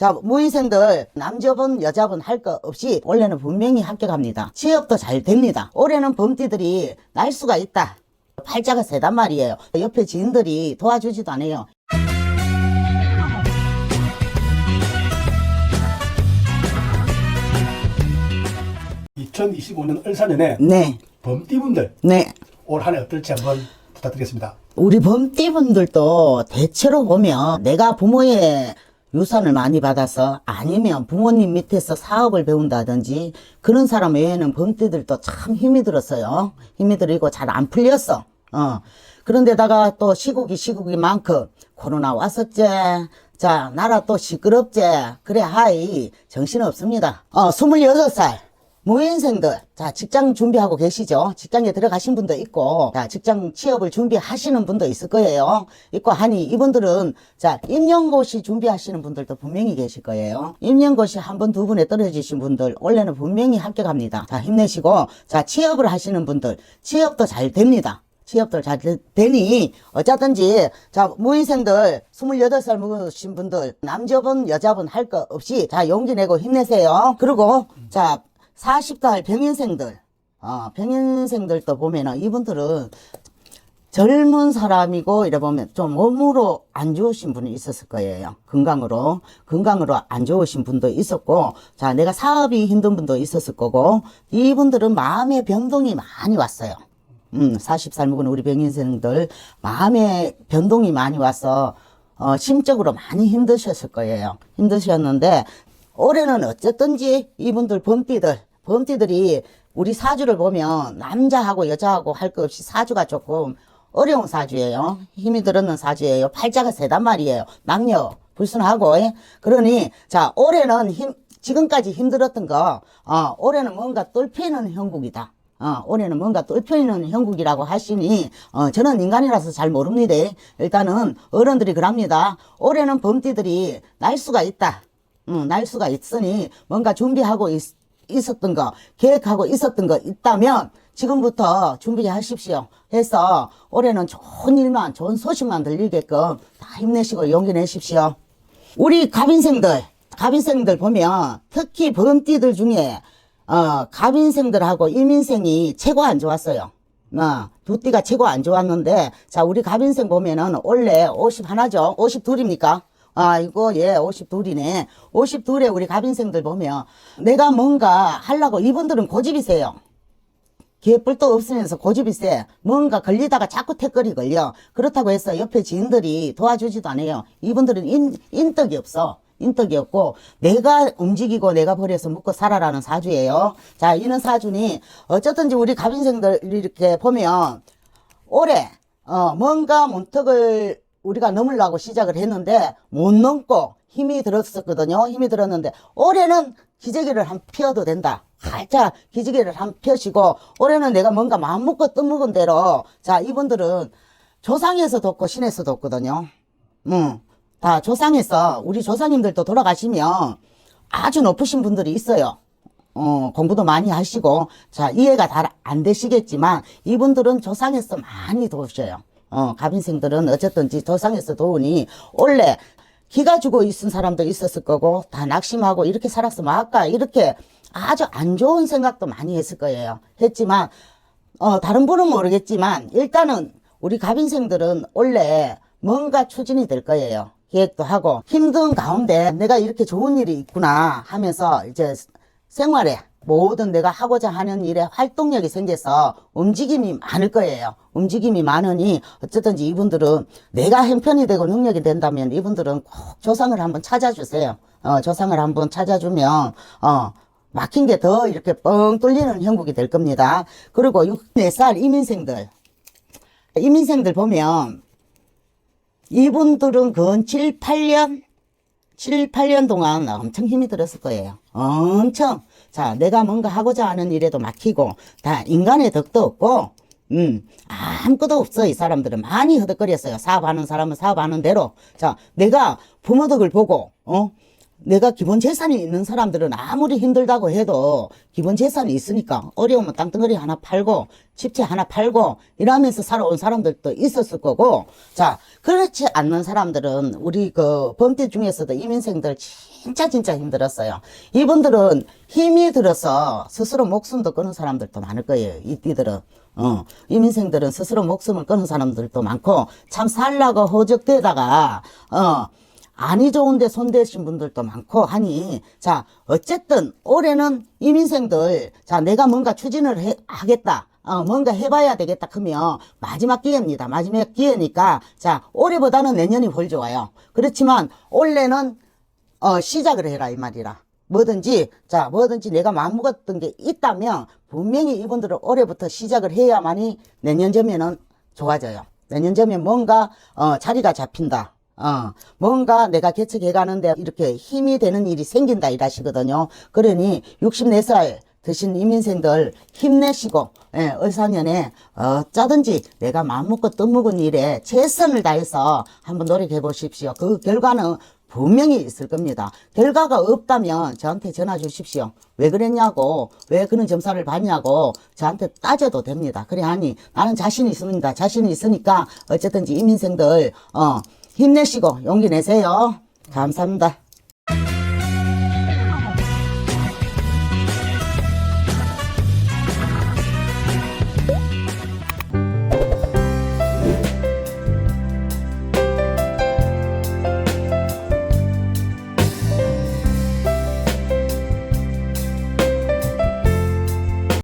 자, 무인생들 남자분 여자분 할 거 없이 올해는 분명히 합격합니다. 취업도 잘 됩니다. 올해는 범띠들이 날 수가 있다. 팔자가 세단 말이에요. 옆에 지인들이 도와주지도 않아요. 2025년 을사년에 네. 범띠분들 네. 올 한 해 어떨지 한번 부탁드리겠습니다. 우리 범띠분들도 대체로 보면 내가 부모의 유산을 많이 받아서 아니면 부모님 밑에서 사업을 배운다든지 그런 사람 외에는 범띠들도 참 힘이 들었어요. 힘이 들이고 잘 안 풀렸어. 그런데다가 또 시국이 많고 코로나 왔었지. 자, 나라 또 시끄럽지. 그래 하이 정신 없습니다. 26살 무인생들, 자, 직장 준비하고 계시죠? 직장에 들어가신 분도 있고, 자, 직장 취업을 준비하시는 분도 있을 거예요. 있고 하니, 이분들은, 자, 임용고시 준비하시는 분들도 분명히 계실 거예요. 임용고시 한 번, 두 번에 떨어지신 분들, 원래는 분명히 합격합니다. 자, 힘내시고, 자, 취업을 하시는 분들, 취업도 잘 됩니다. 취업도 잘 되니, 어쩌든지, 자, 무인생들, 28살 먹으신 분들, 남자분, 여자분 할 거 없이, 자, 용기 내고 힘내세요. 그리고, 자, 40살 병인생들, 병인생들도 보면은 이분들은 젊은 사람이고 이래 보면 좀 몸으로 안 좋으신 분이 있었을 거예요. 건강으로 안 좋으신 분도 있었고, 자, 내가 사업이 힘든 분도 있었을 거고, 이분들은 마음의 변동이 많이 왔어요. 40살 먹은 우리 병인생들 마음의 변동이 많이 와서 심적으로 많이 힘드셨을 거예요. 힘드셨는데 올해는 어쨌든지 이분들 범띠들이 우리 사주를 보면 남자하고 여자하고 할 것 없이 사주가 조금 어려운 사주예요. 힘이 들었는 사주예요. 팔자가 세단 말이에요. 남녀 불순하고. 그러니 자, 올해는 지금까지 힘들었던 거 올해는 뭔가 뚫히는 형국이다. 올해는 뭔가 뚫혀있는 형국이라고 하시니, 저는 인간이라서 잘 모릅니다. 일단은 어른들이 그럽니다. 올해는 범띠들이 날 수가 있다. 날 수가 있으니 뭔가 준비하고 있었던 거, 계획하고 있었던 거 있다면 지금부터 준비하십시오. 해서 올해는 좋은 일만, 좋은 소식만 들리게끔 다 힘내시고 용기 내십시오. 우리 갑인생들 보면 특히 범띠들 중에 갑인생들하고 임인생이 최고 안 좋았어요. 두 띠가 최고 안 좋았는데, 자, 우리 갑인생 보면은 원래 51죠? 52입니까? 이거, 예, 52이네. 52에 우리 갑인생들 보면 내가 뭔가 하려고 이분들은 고집이 세요. 개뿔도 없으면서 고집이 세. 뭔가 걸리다가 자꾸 태끌이 걸려. 그렇다고 해서 옆에 지인들이 도와주지도 않아요. 이분들은 인덕이 없어. 인덕이 없고 내가 움직이고 내가 버려서 묵고 살아라는 사주예요. 자, 이런 사주니 어쨌든지 우리 갑인생들 이렇게 보면 올해 뭔가 문턱을 우리가 넘으려고 시작을 했는데 못 넘고 힘이 들었었거든요. 힘이 들었는데 올해는 기저귀를 한 펴도 된다. 살짝 기저귀를 한 펴시고 올해는 내가 뭔가 마음 먹고 뜻먹은 대로, 자, 이분들은 조상에서 돋고 신에서 돋거든요. 다 조상에서 우리 조상님들도 돌아가시면 아주 높으신 분들이 있어요. 공부도 많이 하시고, 자, 이해가 잘 안 되시겠지만 이분들은 조상에서 많이 도우셔요. 갑인생들은 어쨌든지 조상에서 도우니 원래 기가 죽어 있은 사람도 있었을 거고 다 낙심하고 이렇게 살았으면 아까 이렇게 아주 안 좋은 생각도 많이 했을 거예요. 했지만 다른 분은 모르겠지만 일단은 우리 갑인생들은 원래 뭔가 추진이 될 거예요. 계획도 하고 힘든 가운데 내가 이렇게 좋은 일이 있구나 하면서 이제 생활에 모든 내가 하고자 하는 일에 활동력이 생겨서 움직임이 많을 거예요. 움직임이 많으니 어쨌든지 이분들은 내가 형편이 되고 능력이 된다면 이분들은 꼭 조상을 한번 찾아주세요. 조상을 한번 찾아주면 막힌 게 더 이렇게 뻥 뚫리는 형국이 될 겁니다. 그리고 64살 이민생들 보면 이분들은 근 7, 8년 동안 엄청 힘이 들었을 거예요. 엄청. 자, 내가 뭔가 하고자 하는 일에도 막히고, 다 인간의 덕도 없고, 아무것도 없어. 이 사람들은 많이 허덕거렸어요. 사업하는 사람은 사업하는 대로. 자, 내가 부모 덕을 보고, 내가 기본 재산이 있는 사람들은 아무리 힘들다고 해도 기본 재산이 있으니까 어려우면 땅덩어리 하나 팔고 집채 하나 팔고 이러면서 살아온 사람들도 있었을 거고, 자, 그렇지 않는 사람들은 우리 그 범죄 중에서도 이민생들 진짜 힘들었어요. 이분들은 힘이 들어서 스스로 목숨도 끊은 사람들도 많을 거예요. 이들은. 이민생들은 스스로 목숨을 끊은 사람들도 많고, 참 살라고 허적대다가, 안이 좋은데 손대신 분들도 많고 하니, 자, 어쨌든 올해는 이민생들, 자, 내가 뭔가 추진을 하겠다. 뭔가 해봐야 되겠다. 그러면 마지막 기회입니다. 마지막 기회니까, 자, 올해보다는 내년이 훨 좋아요. 그렇지만, 올해는, 시작을 해라, 이 말이라. 뭐든지 내가 마음먹었던 게 있다면, 분명히 이분들은 올해부터 시작을 해야만이 내년 전면은 좋아져요. 내년 전면 뭔가, 자리가 잡힌다. 뭔가 내가 개척해 가는데 이렇게 힘이 되는 일이 생긴다 이라시거든요. 그러니 64살 드신 이민생들 힘내시고, 예, 을사년에 어쩌든지 내가 마음먹고 뜻먹은 일에 최선을 다해서 한번 노력해 보십시오. 그 결과는 분명히 있을 겁니다. 결과가 없다면 저한테 전화 주십시오. 왜 그랬냐고, 왜 그런 점사를 받냐고 저한테 따져도 됩니다. 그래 하니 나는 자신이 있습니다. 자신이 있으니까 어쨌든지 이민생들 힘내시고 용기 내세요. 감사합니다.